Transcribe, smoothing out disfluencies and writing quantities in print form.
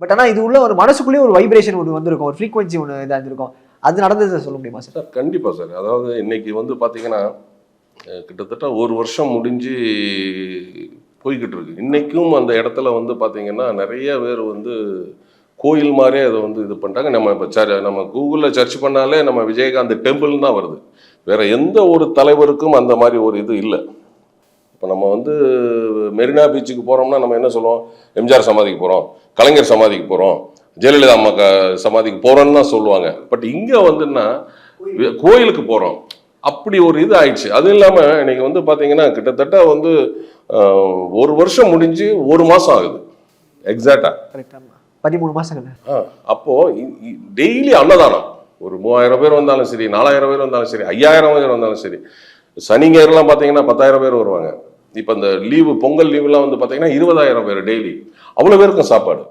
But ஆனா இது உள்ள ஒரு மனசுக்குள்ளேயே ஒரு வைப்ரேஷன் ஒன்று வந்திருக்கும், ஒரு ஃப்ரீக்வன்சி ஒன்று இதாக இருந்திருக்கும். அது நடந்தது சொல்ல முடியுமா சார்? சார் கண்டிப்பாக சார். அதாவது இன்னைக்கு வந்து பார்த்தீங்கன்னா கிட்டத்தட்ட ஒரு வருஷம் முடிஞ்சு போய்கிட்டு இருக்கு. இன்னைக்கும் அந்த இடத்துல வந்து பார்த்தீங்கன்னா நிறைய பேர் வந்து கோயில் மாதிரியே அதை வந்து இது பண்ணிட்டாங்க. நம்ம இப்போ நம்ம கூகுளில் சர்ச் பண்ணாலே நம்ம விஜயகாந்த் டெம்பிள் தான் வருது. வேற எந்த ஒரு தலைவருக்கும் அந்த மாதிரி ஒரு இது இல்லை. இப்போ நம்ம வந்து மெரினா பீச்சுக்கு போகிறோம்னா நம்ம என்ன சொல்லுவோம், எம்ஜிஆர் சமாதிக்கு போகிறோம், கலைஞர் சமாதிக்கு போகிறோம், ஜெயலலிதா அம்மா சமாதிக்கு போகிறோன்னு தான் சொல்லுவாங்க. பட் இங்கே வந்துன்னா கோயிலுக்கு போகிறோம், அப்படி ஒரு இது ஆயிடுச்சு. அது இல்லாமல் இன்னைக்கு வந்து பார்த்தீங்கன்னா கிட்டத்தட்ட வந்து ஒரு வருஷம் முடிஞ்சு ஒரு மாதம் ஆகுது எக்ஸாக்டா. 13 மாசங்கள். அப்போது டெய்லி அன்னதானம். ஒரு 3000 பேர் வந்தாலும் சரி, 4000 பேர் வந்தாலும் சரி, 5000 பேர் வந்தாலும் சரி. சனி ஞாயிறுலாம் பார்த்தீங்கன்னா 10,000 பேர் வருவாங்க. இப்போ இந்த லீவு பொங்கல் லீவுலாம் வந்து பார்த்தீங்கன்னா 20,000 பேர் டெய்லி. அவ்வளோ பேருக்கும் சாப்பாடு.